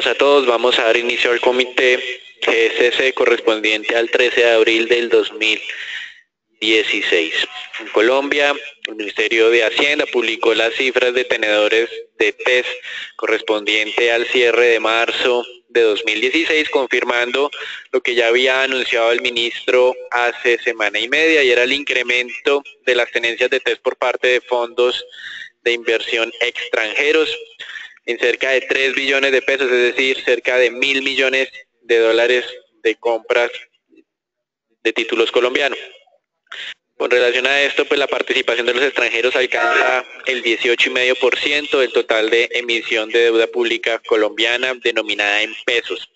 días a todos. Vamos a dar inicio al comité GSC correspondiente al 13 de abril del 2016. En Colombia, el Ministerio de Hacienda publicó las cifras de tenedores de test correspondiente al cierre de marzo de 2016, confirmando lo que ya había anunciado el ministro hace semana y media, y era el incremento de las tenencias de test por parte de fondos de inversión extranjeros en cerca de 3 billones de pesos, es decir, cerca de 1.000 millones de dólares de compras de títulos colombianos. Con relación a esto, pues la participación de los extranjeros alcanza el 18,5% del total de emisión de deuda pública colombiana denominada en pesos.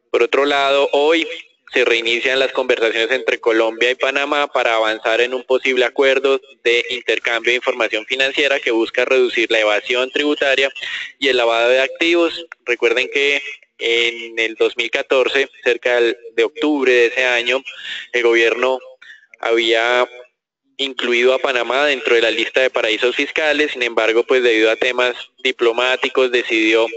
Por otro lado, hoy se reinician las conversaciones entre Colombia y Panamá para avanzar en un posible acuerdo de intercambio de información financiera que busca reducir la evasión tributaria y el lavado de activos. Recuerden que en el 2014, cerca de octubre de ese año, el gobierno había incluido a Panamá dentro de la lista de paraísos fiscales. Sin embargo, pues debido a temas diplomáticos decidió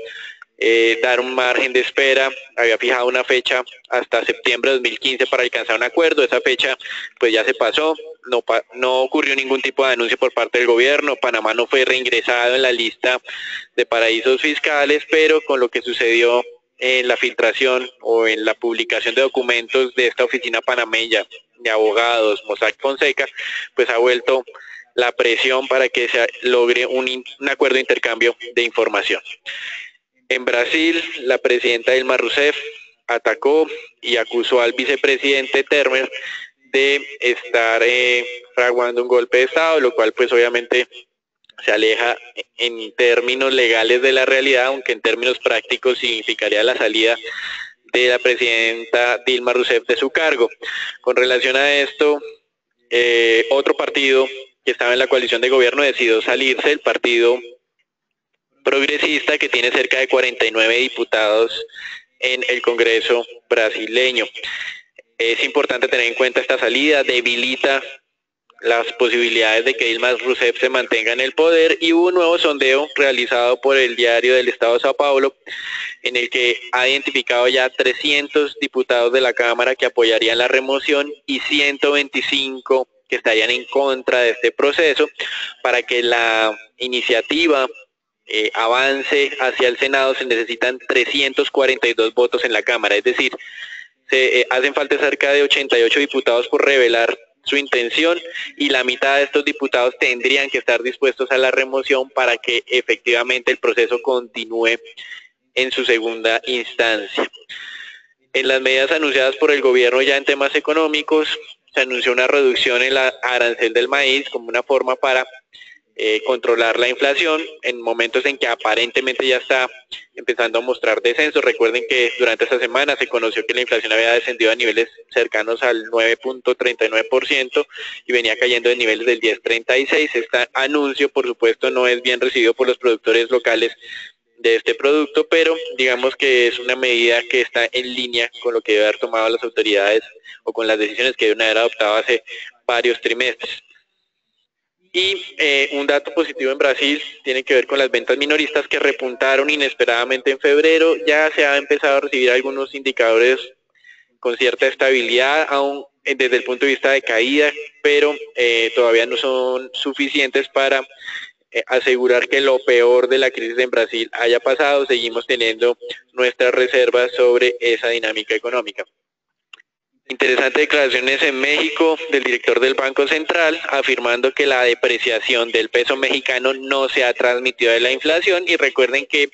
dar un margen de espera. Había fijado una fecha hasta septiembre de 2015 para alcanzar un acuerdo. Esa fecha pues ya se pasó, no ocurrió ningún tipo de anuncio por parte del gobierno. Panamá no fue reingresado en la lista de paraísos fiscales, pero con lo que sucedió en la filtración o en la publicación de documentos de esta oficina panameña de abogados, Mossack Fonseca, pues ha vuelto la presión para que se logre un acuerdo de intercambio de información. En Brasil, la presidenta Dilma Rousseff atacó y acusó al vicepresidente Temer de estar fraguando un golpe de Estado, lo cual pues obviamente se aleja en términos legales de la realidad, aunque en términos prácticos significaría la salida de la presidenta Dilma Rousseff de su cargo. Con relación a esto, otro partido que estaba en la coalición de gobierno decidió salirse, el Partido Progresista, que tiene cerca de 49 diputados en el Congreso brasileño. Es importante tener en cuenta esta salida, debilita las posibilidades de que Dilma Rousseff se mantenga en el poder, y hubo un nuevo sondeo realizado por el Diario del Estado de Sao Paulo, en el que ha identificado ya 300 diputados de la Cámara que apoyarían la remoción y 125 que estarían en contra de este proceso. Para que la iniciativa avance hacia el Senado se necesitan 342 votos en la Cámara, es decir, hacen falta cerca de 88 diputados por revelar su intención, y la mitad de estos diputados tendrían que estar dispuestos a la remoción para que efectivamente el proceso continúe en su segunda instancia. En las medidas anunciadas por el gobierno ya en temas económicos, se anunció una reducción en la arancel del maíz como una forma para controlar la inflación en momentos en que aparentemente ya está empezando a mostrar descenso. Recuerden que durante esta semana se conoció que la inflación había descendido a niveles cercanos al 9,39% y venía cayendo en niveles del 10,36%. Este anuncio, por supuesto, no es bien recibido por los productores locales de este producto, pero digamos que es una medida que está en línea con lo que deben haber tomado las autoridades o con las decisiones que deben haber adoptado hace varios trimestres. Y un dato positivo en Brasil tiene que ver con las ventas minoristas, que repuntaron inesperadamente en febrero. Ya se ha empezado a recibir algunos indicadores con cierta estabilidad, aún desde el punto de vista de caída, pero todavía no son suficientes para asegurar que lo peor de la crisis en Brasil haya pasado. Seguimos teniendo nuestras reservas sobre esa dinámica económica. Interesantes declaraciones en México del director del Banco Central, afirmando que la depreciación del peso mexicano no se ha transmitido de la inflación. Y recuerden que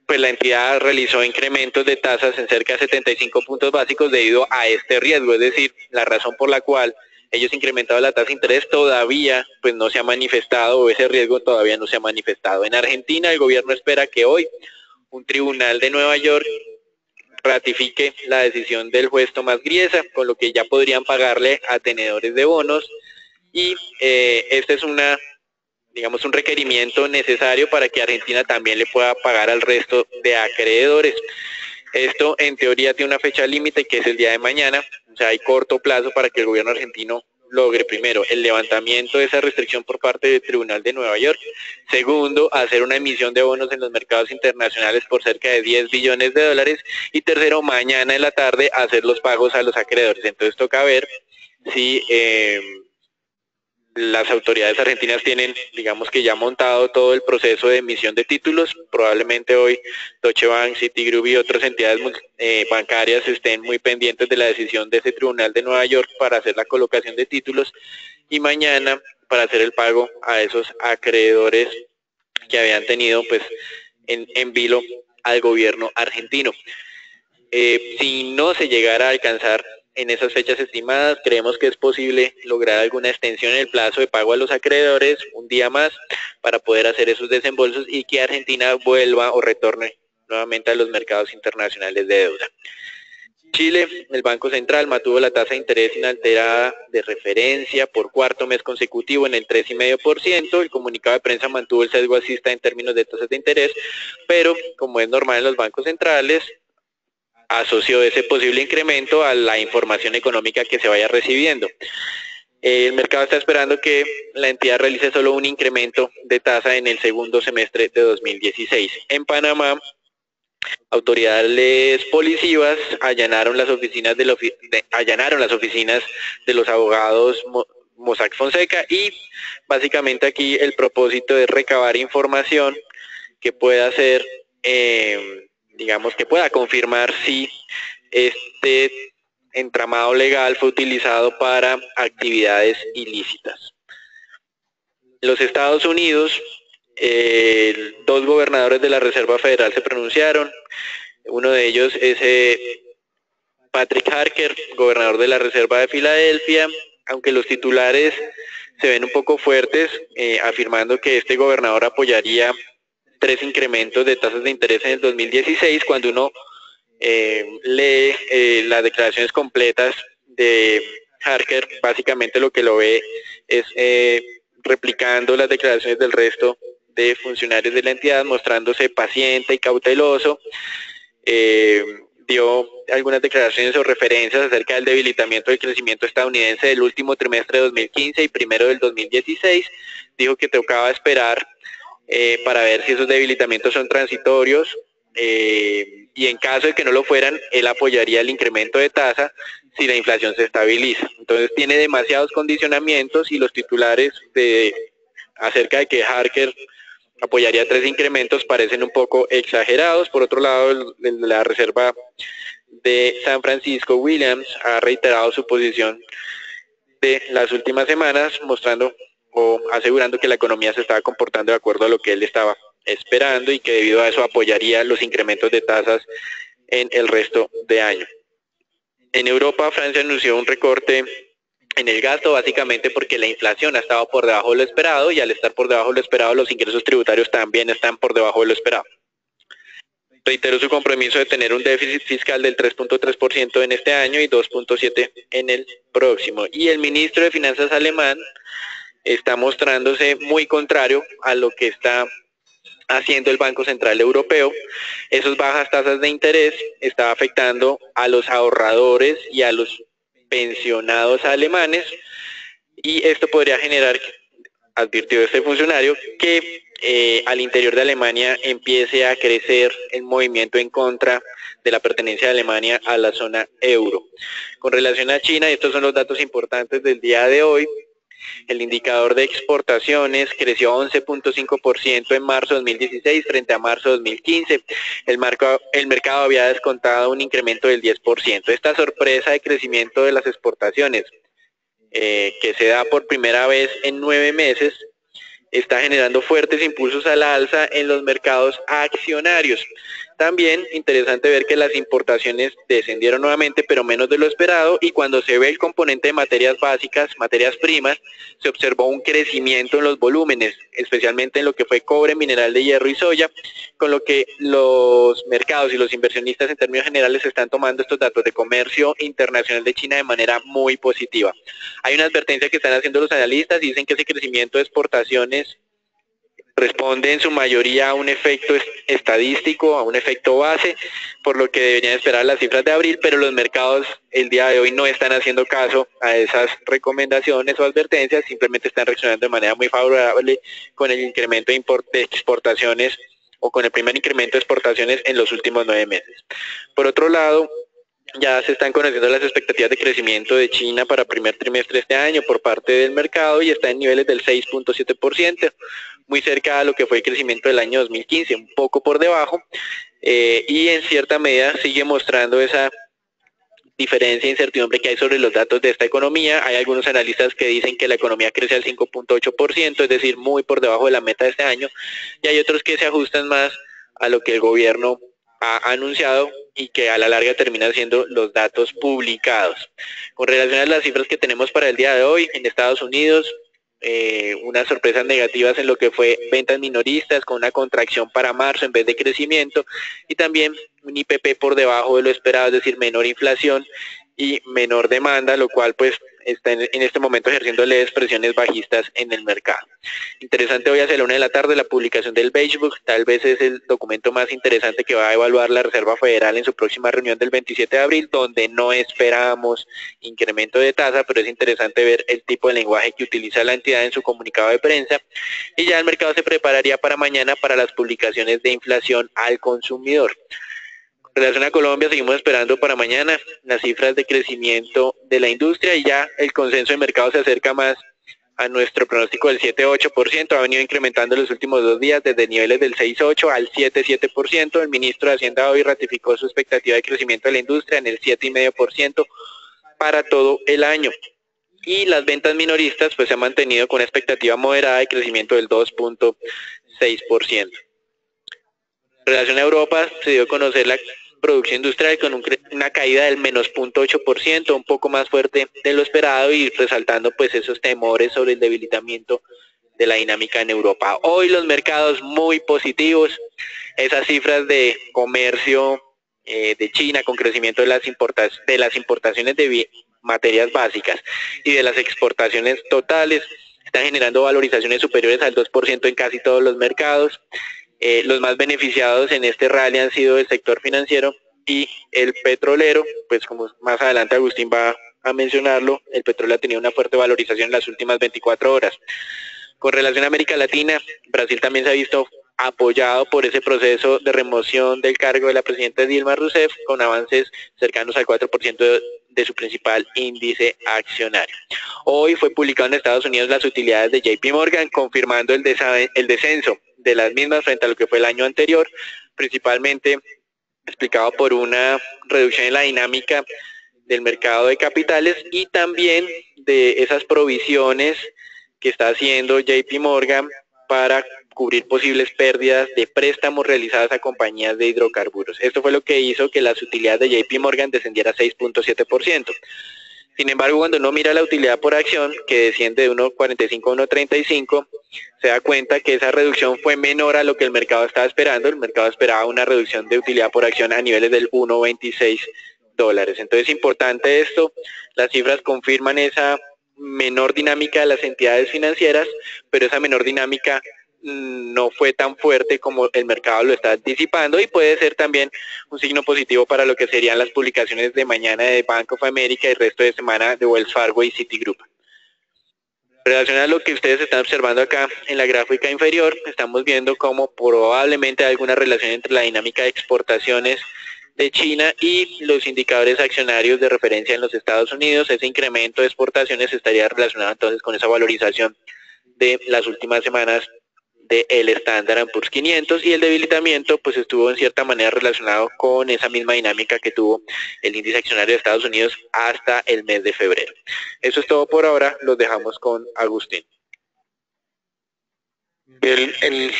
pues la entidad realizó incrementos de tasas en cerca de 75 puntos básicos debido a este riesgo, es decir, la razón por la cual ellos incrementaron la tasa de interés todavía pues no se ha manifestado, o ese riesgo todavía no se ha manifestado. En Argentina, el gobierno espera que hoy un tribunal de Nueva York ratifique la decisión del juez Tomás Griesa, con lo que ya podrían pagarle a tenedores de bonos, y este es digamos un requerimiento necesario para que Argentina también le pueda pagar al resto de acreedores. Esto en teoría tiene una fecha límite que es el día de mañana, o sea hay corto plazo para que el gobierno argentino logre, primero, el levantamiento de esa restricción por parte del Tribunal de Nueva York. Segundo, hacer una emisión de bonos en los mercados internacionales por cerca de 10 billones de dólares. Y tercero, mañana en la tarde hacer los pagos a los acreedores. Entonces toca ver si las autoridades argentinas tienen, digamos que ya montado todo el proceso de emisión de títulos. Probablemente hoy Deutsche Bank, Citigroup y otras entidades bancarias estén muy pendientes de la decisión de ese Tribunal de Nueva York para hacer la colocación de títulos, y mañana para hacer el pago a esos acreedores que habían tenido pues en vilo al gobierno argentino. Si no se llegara a alcanzar en esas fechas estimadas, creemos que es posible lograr alguna extensión en el plazo de pago a los acreedores un día más para poder hacer esos desembolsos y que Argentina vuelva o retorne nuevamente a los mercados internacionales de deuda. Chile, el Banco Central mantuvo la tasa de interés inalterada de referencia por cuarto mes consecutivo en el 3,5%. El comunicado de prensa mantuvo el sesgo alcista en términos de tasas de interés, pero como es normal en los bancos centrales, asoció ese posible incremento a la información económica que se vaya recibiendo. El mercado está esperando que la entidad realice solo un incremento de tasa en el segundo semestre de 2016. En Panamá, autoridades policivas allanaron las oficinas de los abogados Mossack Fonseca, y básicamente aquí el propósito es recabar información que pueda ser digamos que pueda confirmar si este entramado legal fue utilizado para actividades ilícitas. Los Estados Unidos, dos gobernadores de la Reserva Federal se pronunciaron. Uno de ellos es Patrick Harker, gobernador de la Reserva de Filadelfia, aunque los titulares se ven un poco fuertes, afirmando que este gobernador apoyaría 3 incrementos de tasas de interés en el 2016. Cuando uno lee las declaraciones completas de Harker, básicamente lo que lo ve es replicando las declaraciones del resto de funcionarios de la entidad, mostrándose paciente y cauteloso. Dio algunas declaraciones o referencias acerca del debilitamiento del crecimiento estadounidense del último trimestre de 2015 y primero del 2016. Dijo que tocaba esperar para ver si esos debilitamientos son transitorios, y en caso de que no lo fueran, él apoyaría el incremento de tasa si la inflación se estabiliza. Entonces tiene demasiados condicionamientos, y los titulares acerca de que Harker apoyaría 3 incrementos parecen un poco exagerados. Por otro lado, la Reserva de San Francisco, Williams, ha reiterado su posición de las últimas semanas, mostrando o asegurando que la economía se estaba comportando de acuerdo a lo que él estaba esperando, y que debido a eso apoyaría los incrementos de tasas en el resto de año. En Europa, Francia anunció un recorte en el gasto, básicamente porque la inflación ha estado por debajo de lo esperado, y al estar por debajo de lo esperado, los ingresos tributarios también están por debajo de lo esperado. Reiteró su compromiso de tener un déficit fiscal del 3,3% en este año y 2,7% en el próximo. Y el ministro de Finanzas alemán está mostrándose muy contrario a lo que está haciendo el Banco Central Europeo. Esas bajas tasas de interés están afectando a los ahorradores y a los pensionados alemanes, y esto podría generar, advirtió este funcionario, que al interior de Alemania empiece a crecer el movimiento en contra de la pertenencia de Alemania a la zona euro. Con relación a China, estos son los datos importantes del día de hoy. El indicador de exportaciones creció 11,5% en marzo de 2016 frente a marzo de 2015. El mercado había descontado un incremento del 10%. Esta sorpresa de crecimiento de las exportaciones, que se da por primera vez en 9 meses, está generando fuertes impulsos a la alza en los mercados accionarios. También interesante ver que las importaciones descendieron nuevamente, pero menos de lo esperado, y cuando se ve el componente de materias básicas, materias primas, se observó un crecimiento en los volúmenes, especialmente en lo que fue cobre, mineral de hierro y soya, con lo que los mercados y los inversionistas en términos generales están tomando estos datos de comercio internacional de China de manera muy positiva. Hay una advertencia que están haciendo los analistas, y dicen que ese crecimiento de exportaciones responde en su mayoría a un efecto estadístico, a un efecto base, por lo que deberían esperar las cifras de abril, pero los mercados el día de hoy no están haciendo caso a esas recomendaciones o advertencias, simplemente están reaccionando de manera muy favorable con el incremento de exportaciones o con el primer incremento de exportaciones en los últimos 9 meses. Por otro lado, ya se están conociendo las expectativas de crecimiento de China para primer trimestre de este año por parte del mercado y está en niveles del 6.7%, muy cerca a lo que fue el crecimiento del año 2015, un poco por debajo, y en cierta medida sigue mostrando esa diferencia e incertidumbre que hay sobre los datos de esta economía. Hay algunos analistas que dicen que la economía crece al 5.8%, es decir, muy por debajo de la meta de este año, y hay otros que se ajustan más a lo que el gobierno ha anunciado y que a la larga terminan siendo los datos publicados. Con relación a las cifras que tenemos para el día de hoy, en Estados Unidos, unas sorpresas negativas en lo que fue ventas minoristas, con una contracción para marzo en vez de crecimiento, y también un IPP por debajo de lo esperado, es decir, menor inflación y menor demanda, lo cual pues está en este momento ejerciendo leves presiones bajistas en el mercado. Interesante hoy hacia la 1 de la tarde la publicación del Beige Book, tal vez es el documento más interesante que va a evaluar la Reserva Federal en su próxima reunión del 27 de abril, donde no esperamos incremento de tasa, pero es interesante ver el tipo de lenguaje que utiliza la entidad en su comunicado de prensa, y ya el mercado se prepararía para mañana para las publicaciones de inflación al consumidor. En relación a Colombia, seguimos esperando para mañana las cifras de crecimiento de la industria y ya el consenso de mercado se acerca más a nuestro pronóstico del 7,8%, ha venido incrementando en los últimos 2 días desde niveles del 6,8 al 7,7%. El ministro de Hacienda hoy ratificó su expectativa de crecimiento de la industria en el 7,5% para todo el año. Y las ventas minoristas pues se han mantenido con una expectativa moderada de crecimiento del 2,6%. En relación a Europa, se dio a conocer la producción industrial con una caída del menos 0,8%, un poco más fuerte de lo esperado y resaltando pues esos temores sobre el debilitamiento de la dinámica en Europa. Hoy los mercados muy positivos, esas cifras de comercio de China con crecimiento de las importaciones de materias básicas y de las exportaciones totales están generando valorizaciones superiores al 2% en casi todos los mercados. Los más beneficiados en este rally han sido el sector financiero y el petrolero, pues como más adelante Agustín va a mencionarlo, el petróleo ha tenido una fuerte valorización en las últimas 24 horas. Con relación a América Latina, Brasil también se ha visto apoyado por ese proceso de remoción del cargo de la presidenta Dilma Rousseff, con avances cercanos al 4% de su principal índice accionario. Hoy fue publicado en Estados Unidos las utilidades de JP Morgan, confirmando el descenso de las mismas frente a lo que fue el año anterior, principalmente explicado por una reducción en la dinámica del mercado de capitales y también de esas provisiones que está haciendo JP Morgan para cubrir posibles pérdidas de préstamos realizadas a compañías de hidrocarburos. Esto fue lo que hizo que las utilidades de JP Morgan descendiera a 6.7%. Sin embargo, cuando uno mira la utilidad por acción, que desciende de 1.45 a 1.35, se da cuenta que esa reducción fue menor a lo que el mercado estaba esperando. El mercado esperaba una reducción de utilidad por acción a niveles del 1.26 dólares. Entonces, importante esto, las cifras confirman esa menor dinámica de las entidades financieras, pero esa menor dinámica no fue tan fuerte como el mercado lo está anticipando y puede ser también un signo positivo para lo que serían las publicaciones de mañana de Bank of America y el resto de semana de Wells Fargo y Citigroup. En relación a lo que ustedes están observando acá en la gráfica inferior, estamos viendo cómo probablemente hay alguna relación entre la dinámica de exportaciones de China y los indicadores accionarios de referencia en los Estados Unidos. Ese incremento de exportaciones estaría relacionado entonces con esa valorización de las últimas semanas del Standard & Poor's 500 y el debilitamiento pues estuvo en cierta manera relacionado con esa misma dinámica que tuvo el índice accionario de Estados Unidos hasta el mes de febrero. Eso es todo por ahora, los dejamos con Agustín. El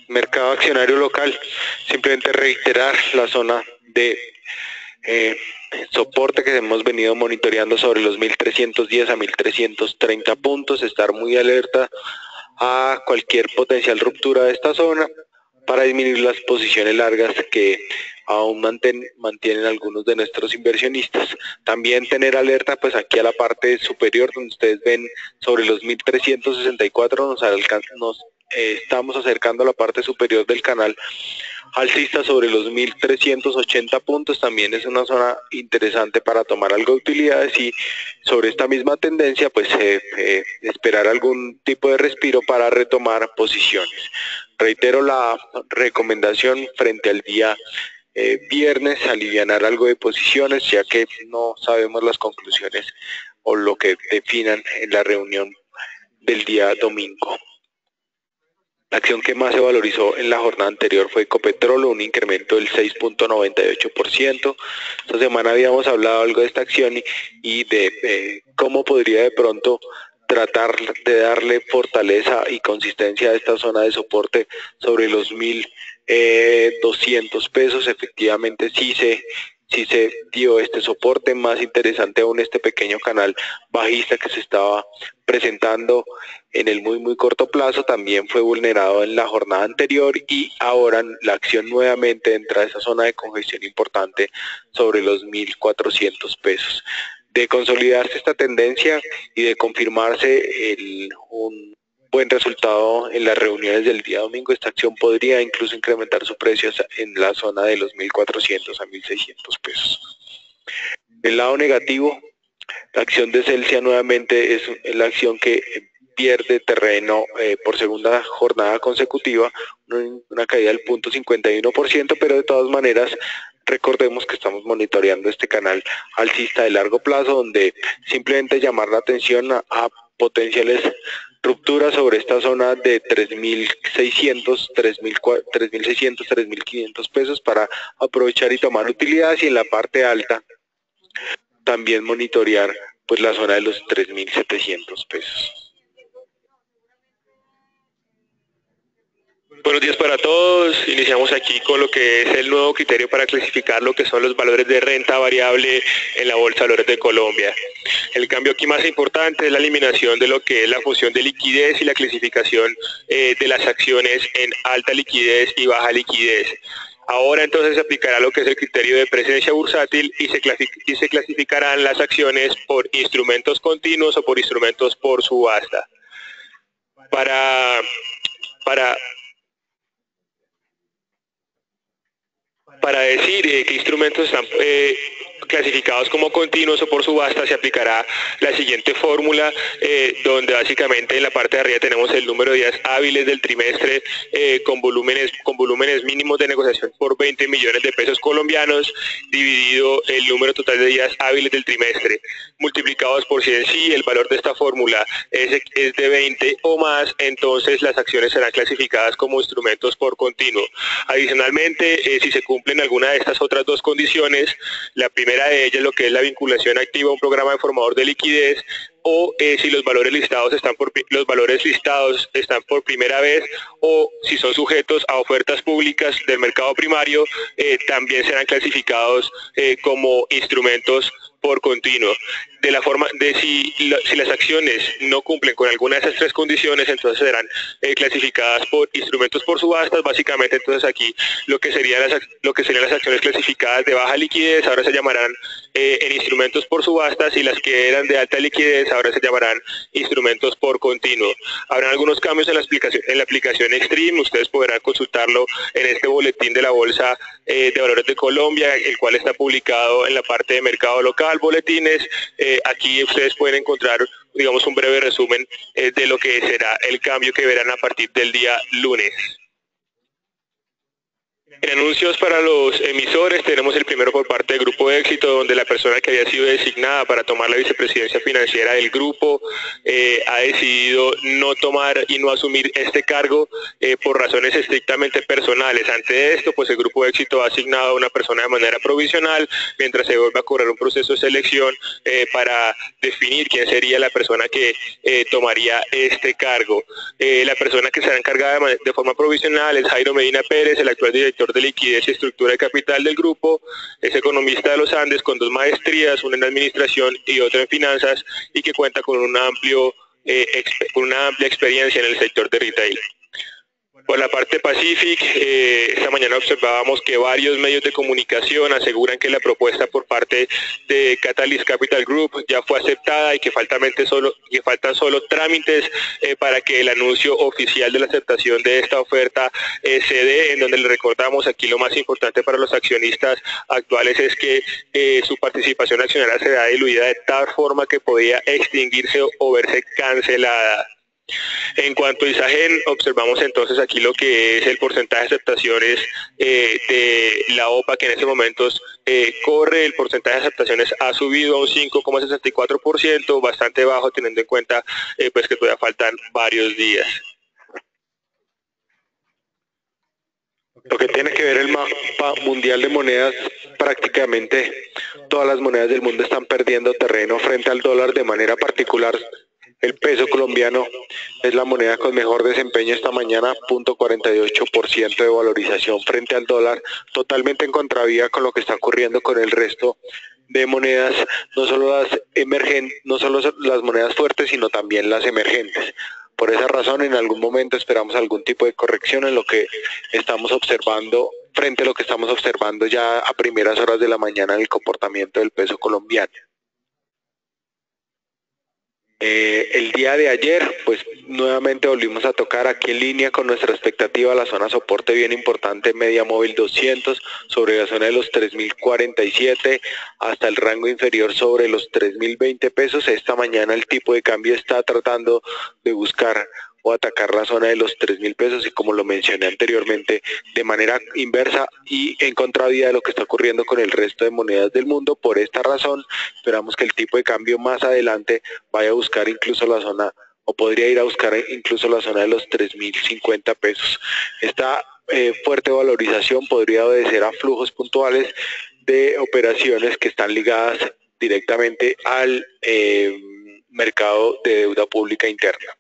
mercado accionario local, simplemente reiterar la zona de soporte que hemos venido monitoreando sobre los 1.310 a 1.330 puntos, estar muy alerta a cualquier potencial ruptura de esta zona para disminuir las posiciones largas que aún mantienen algunos de nuestros inversionistas. También tener alerta pues aquí a la parte superior donde ustedes ven sobre los 1.364 nos estamos acercando la parte superior del canal alcista sobre los 1.380 puntos. También es una zona interesante para tomar algo de utilidades, y sobre esta misma tendencia pues esperar algún tipo de respiro para retomar posiciones. Reitero la recomendación frente al día viernes, alivianar algo de posiciones, ya que no sabemos las conclusiones o lo que definan en la reunión del día domingo. La acción que más se valorizó en la jornada anterior fue Ecopetrol, un incremento del 6.98%. Esta semana habíamos hablado algo de esta acción y de cómo podría de pronto tratar de darle fortaleza y consistencia a esta zona de soporte sobre los 1.200 pesos. Efectivamente sí se dio este soporte. Más interesante aún, este pequeño canal bajista que se estaba presentando en el muy corto plazo también fue vulnerado en la jornada anterior, y ahora la acción nuevamente entra a esa zona de congestión importante sobre los 1.400 pesos. De consolidarse esta tendencia y de confirmarse un buen resultado en las reuniones del día domingo, esta acción podría incluso incrementar su precio en la zona de los 1.400 a 1.600 pesos. Del lado negativo, la acción de Celsia nuevamente es la acción que pierde terreno por segunda jornada consecutiva, una caída del 0.51%, pero de todas maneras recordemos que estamos monitoreando este canal alcista de largo plazo, donde simplemente llamar la atención a potenciales rupturas sobre esta zona de 3.600, 3.500 pesos para aprovechar y tomar utilidades, y en la parte alta también monitorear pues la zona de los 3.700 pesos. Buenos días para todos. Iniciamos aquí con lo que es el nuevo criterio para clasificar lo que son los valores de renta variable en la Bolsa de Valores de Colombia. El cambio aquí más importante es la eliminación de lo que es la función de liquidez y la clasificación de las acciones en alta liquidez y baja liquidez. Ahora entonces se aplicará lo que es el criterio de presencia bursátil y se clasificarán las acciones por instrumentos continuos o por instrumentos por subasta. Para decir qué instrumentos están clasificados como continuos o por subasta, se aplicará la siguiente fórmula, donde básicamente en la parte de arriba tenemos el número de días hábiles del trimestre con volúmenes mínimos de negociación por 20 millones de pesos colombianos, dividido el número total de días hábiles del trimestre, multiplicados por 100. Si el valor de esta fórmula es de 20 o más, entonces las acciones serán clasificadas como instrumentos por continuo. Adicionalmente, si se cumplen alguna de estas otras dos condiciones, la primera de ellas, lo que es la vinculación activa a un programa de formador de liquidez, o si los valores listados están por primera vez, o si son sujetos a ofertas públicas del mercado primario, también serán clasificados como instrumentos por continuo. De la forma de si las acciones no cumplen con alguna de esas tres condiciones, entonces serán clasificadas por instrumentos por subastas. Básicamente entonces aquí lo que serían las acciones clasificadas de baja liquidez ahora se llamarán en instrumentos por subastas, y las que eran de alta liquidez ahora se llamarán instrumentos por continuo. Habrán algunos cambios en la aplicación Extreme. Ustedes podrán consultarlo en este boletín de la Bolsa de Valores de Colombia, el cual está publicado en la parte de mercado local, boletines. Aquí ustedes pueden encontrar, digamos, un breve resumen de lo que será el cambio que verán a partir del día lunes. En anuncios para los emisores tenemos el primero por parte del Grupo Éxito, donde la persona que había sido designada para tomar la vicepresidencia financiera del grupo ha decidido no tomar y no asumir este cargo por razones estrictamente personales. Ante esto, pues el Grupo Éxito ha asignado a una persona de manera provisional, mientras se vuelve a correr un proceso de selección para definir quién sería la persona que tomaría este cargo. La persona que será encargada de forma provisional es Jairo Medina Pérez, el actual director de liquidez y estructura de capital del grupo. Es economista de los Andes con 2 maestrías, una en administración y otra en finanzas, y que cuenta con una amplia experiencia en el sector de retail. Por la parte Pacific, esta mañana observábamos que varios medios de comunicación aseguran que la propuesta por parte de Catalyst Capital Group ya fue aceptada y que faltan solo trámites para que el anuncio oficial de la aceptación de esta oferta se dé, en donde le recordamos aquí lo más importante para los accionistas actuales es que su participación accionaria será diluida de tal forma que podía extinguirse o verse cancelada. En cuanto a Isagen, observamos entonces aquí lo que es el porcentaje de aceptaciones de la OPA, que en estos momentos corre. El porcentaje de aceptaciones ha subido a un 5,64%, bastante bajo teniendo en cuenta pues que todavía faltan varios días. Lo que tiene que ver el mapa mundial de monedas, prácticamente todas las monedas del mundo están perdiendo terreno frente al dólar. De manera particular, el peso colombiano es la moneda con mejor desempeño esta mañana, 0.48% de valorización frente al dólar, totalmente en contravía con lo que está ocurriendo con el resto de monedas, no solo las monedas fuertes, sino también las emergentes. Por esa razón, en algún momento esperamos algún tipo de corrección en lo que estamos observando, frente a lo que estamos observando ya a primeras horas de la mañana en el comportamiento del peso colombiano. El día de ayer, pues nuevamente volvimos a tocar aquí en línea con nuestra expectativa la zona soporte bien importante, media móvil 200, sobre la zona de los 3.047 hasta el rango inferior sobre los 3.020 pesos. Esta mañana el tipo de cambio está tratando de buscar o atacar la zona de los 3.000 pesos y, como lo mencioné anteriormente, de manera inversa y en contravía de lo que está ocurriendo con el resto de monedas del mundo. Por esta razón esperamos que el tipo de cambio más adelante vaya a buscar incluso la zona, o podría ir a buscar incluso la zona de los 3.050 pesos. Esta fuerte valorización podría obedecer a flujos puntuales de operaciones que están ligadas directamente al mercado de deuda pública interna.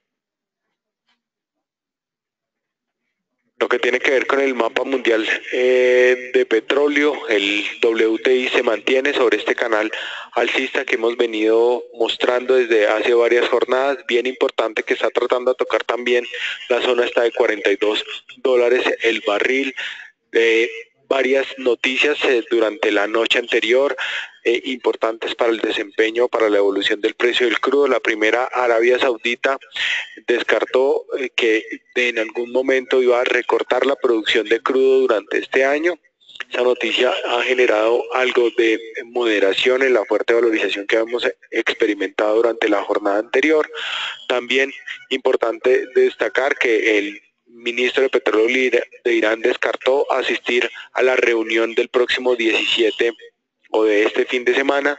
Lo que tiene que ver con el mapa mundial de petróleo, el WTI se mantiene sobre este canal alcista que hemos venido mostrando desde hace varias jornadas, bien importante, que está tratando de tocar también la zona esta de $42 el barril. Varias noticias durante la noche anterior importantes para el desempeño, para la evolución del precio del crudo. La primera, Arabia Saudita descartó que en algún momento iba a recortar la producción de crudo durante este año. Esa noticia ha generado algo de moderación en la fuerte valorización que hemos experimentado durante la jornada anterior. También importante destacar que el ministro de Petróleo de Irán descartó asistir a la reunión del próximo 17 o de este fin de semana,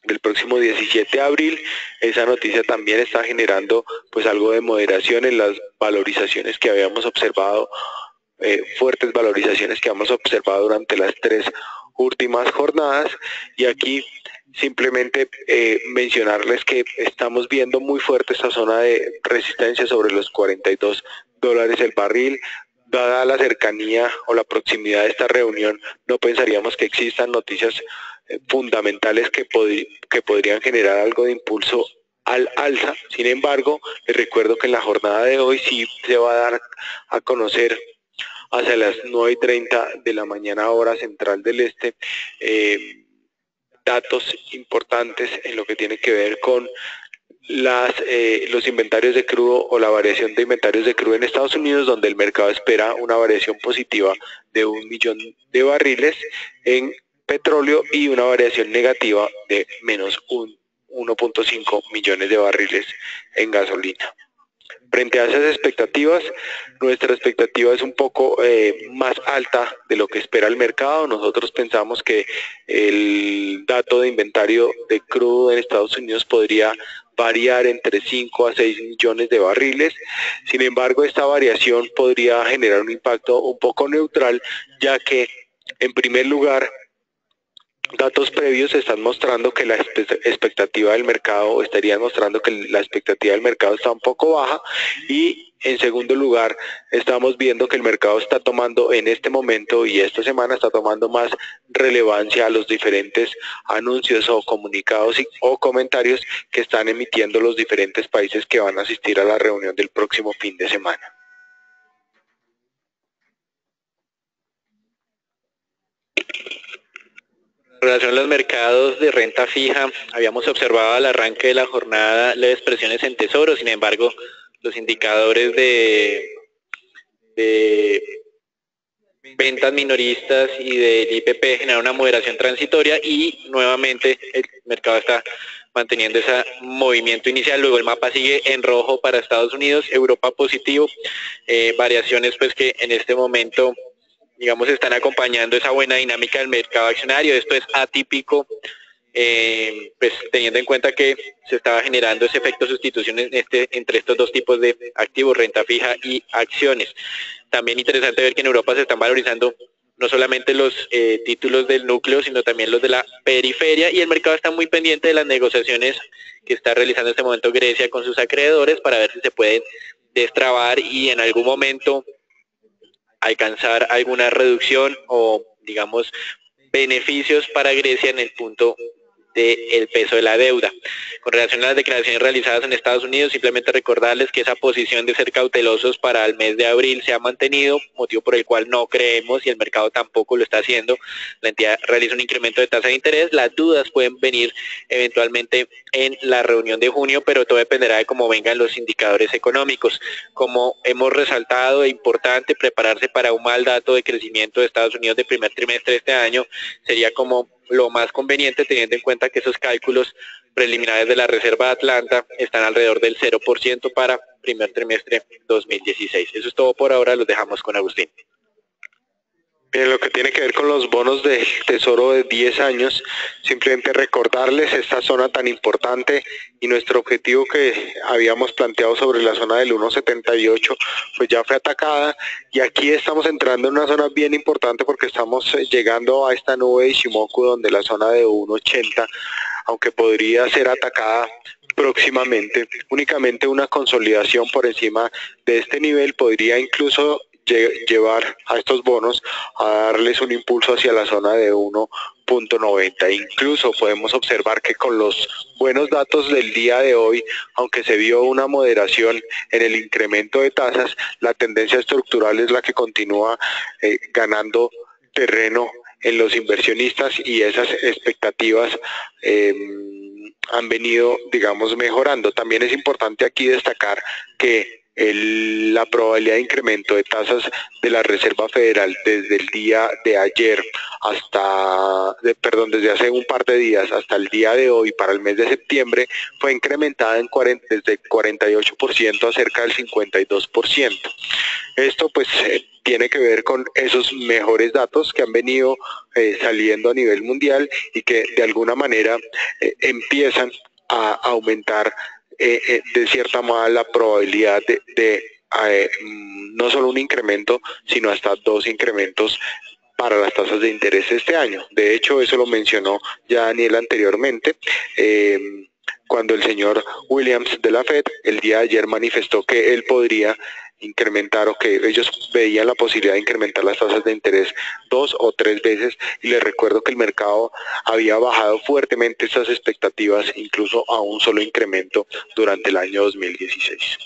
del próximo 17 de abril. Esa noticia también está generando pues algo de moderación en las valorizaciones que habíamos observado, fuertes valorizaciones que hemos observado durante las 3 últimas jornadas. Y aquí simplemente mencionarles que estamos viendo muy fuerte esta zona de resistencia sobre los $42 el barril. Dada la cercanía o la proximidad de esta reunión, no pensaríamos que existan noticias fundamentales que podrían generar algo de impulso al alza. Sin embargo, les recuerdo que en la jornada de hoy sí se va a dar a conocer hacia las 9:30 de la mañana, hora central del este, datos importantes en lo que tiene que ver con los inventarios de crudo o la variación de inventarios de crudo en Estados Unidos, donde el mercado espera una variación positiva de 1 millón de barriles en petróleo y una variación negativa de menos 1.5 millones de barriles en gasolina. Frente a esas expectativas, nuestra expectativa es un poco más alta de lo que espera el mercado. Nosotros pensamos que el dato de inventario de crudo en Estados Unidos podría variar entre 5 a 6 millones de barriles. Sin embargo, esta variación podría generar un impacto un poco neutral, ya que, en primer lugar, datos previos están mostrando que la expectativa del mercado, estarían mostrando que la expectativa del mercado está un poco baja, y en segundo lugar estamos viendo que el mercado está tomando en este momento y esta semana está tomando más relevancia a los diferentes anuncios o comunicados o comentarios que están emitiendo los diferentes países que van a asistir a la reunión del próximo fin de semana. En relación a los mercados de renta fija, habíamos observado al arranque de la jornada leves presiones en Tesoro, sin embargo, los indicadores de ventas minoristas y del IPP generaron una moderación transitoria y nuevamente el mercado está manteniendo ese movimiento inicial. Luego el mapa sigue en rojo para Estados Unidos, Europa positivo, variaciones pues que en este momento digamos están acompañando esa buena dinámica del mercado accionario. Esto es atípico, pues teniendo en cuenta que se estaba generando ese efecto de sustitución entre estos dos tipos de activos, renta fija y acciones. También interesante ver que en Europa se están valorizando no solamente los títulos del núcleo, sino también los de la periferia, y el mercado está muy pendiente de las negociaciones que está realizando en este momento Grecia con sus acreedores para ver si se pueden destrabar y en algún momento alcanzar alguna reducción o, digamos, beneficios para Grecia en el punto del peso de la deuda. Con relación a las declaraciones realizadas en Estados Unidos, simplemente recordarles que esa posición de ser cautelosos para el mes de abril se ha mantenido, motivo por el cual no creemos y el mercado tampoco lo está haciendo. La entidad realiza un incremento de tasa de interés, las dudas pueden venir eventualmente en la reunión de junio, pero todo dependerá de cómo vengan los indicadores económicos. Como hemos resaltado, es importante prepararse para un mal dato de crecimiento de Estados Unidos de primer trimestre de este año, sería como lo más conveniente teniendo en cuenta que esos cálculos preliminares de la Reserva de Atlanta están alrededor del 0% para primer trimestre 2016. Eso es todo por ahora, los dejamos con Agustín. En lo que tiene que ver con los bonos del Tesoro de 10 años, simplemente recordarles esta zona tan importante y nuestro objetivo que habíamos planteado sobre la zona del 1.78, pues ya fue atacada y aquí estamos entrando en una zona bien importante porque estamos llegando a esta nube de Ishimoku donde la zona de 1.80, aunque podría ser atacada próximamente, únicamente una consolidación por encima de este nivel podría incluso llevar a estos bonos a darles un impulso hacia la zona de 1.90. Incluso podemos observar que con los buenos datos del día de hoy, aunque se vio una moderación en el incremento de tasas, la tendencia estructural es la que continúa ganando terreno en los inversionistas y esas expectativas han venido, digamos, mejorando. También es importante aquí destacar que la probabilidad de incremento de tasas de la Reserva Federal desde el día de ayer desde hace un par de días hasta el día de hoy para el mes de septiembre fue incrementada desde 48% a cerca del 52%. Esto pues tiene que ver con esos mejores datos que han venido saliendo a nivel mundial y que de alguna manera empiezan a aumentar de cierta manera la probabilidad de no solo un incremento, sino hasta 2 incrementos para las tasas de interés este año. De hecho, eso lo mencionó ya Daniel anteriormente, cuando el señor Williams de la Fed el día de ayer manifestó que él podría incrementar o que ellos veían la posibilidad de incrementar las tasas de interés 2 o 3 veces y les recuerdo que el mercado había bajado fuertemente estas expectativas incluso a un solo incremento durante el año 2016.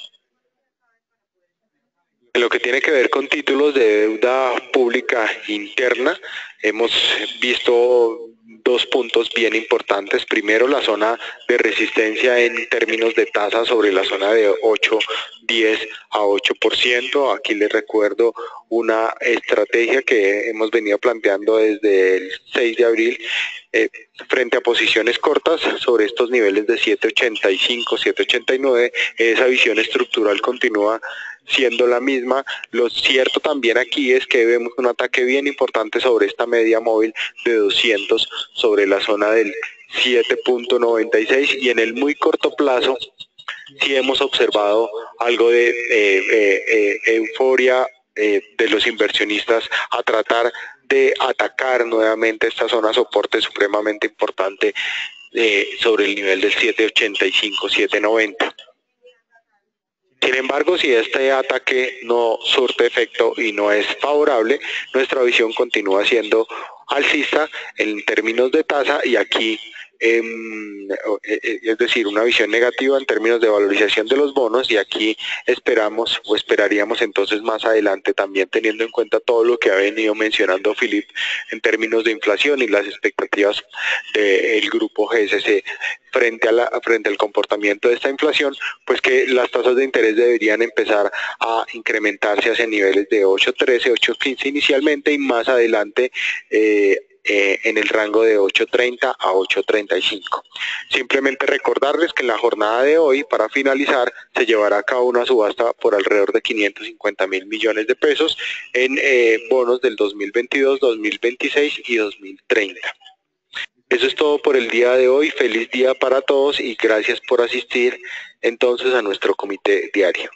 En lo que tiene que ver con títulos de deuda pública interna, hemos visto 2 puntos bien importantes. Primero, la zona de resistencia en términos de tasa sobre la zona de 8.10 a 8%. Aquí les recuerdo una estrategia que hemos venido planteando desde el 6 de abril frente a posiciones cortas sobre estos niveles de 7.85, 7.89. Esa visión estructural continúa siendo la misma. Lo cierto también aquí es que vemos un ataque bien importante sobre esta media móvil de 200 sobre la zona del 7.96 y en el muy corto plazo sí hemos observado algo de euforia de los inversionistas a tratar de atacar nuevamente esta zona soporte supremamente importante sobre el nivel del 7.85, 7.90. Sin embargo, si este ataque no surte efecto y no es favorable, nuestra visión continúa siendo alcista en términos de tasa y aquí es decir, una visión negativa en términos de valorización de los bonos, y aquí esperamos o esperaríamos entonces más adelante, también teniendo en cuenta todo lo que ha venido mencionando Philip en términos de inflación y las expectativas del grupo GSC frente al comportamiento de esta inflación, pues que las tasas de interés deberían empezar a incrementarse hacia niveles de 8.13, 8.15 inicialmente, y más adelante en el rango de 8.30 a 8.35. Simplemente recordarles que en la jornada de hoy, para finalizar, se llevará a cabo una subasta por alrededor de 550.000 millones de pesos en bonos del 2022, 2026 y 2030. Eso es todo por el día de hoy. Feliz día para todos y gracias por asistir entonces a nuestro comité diario.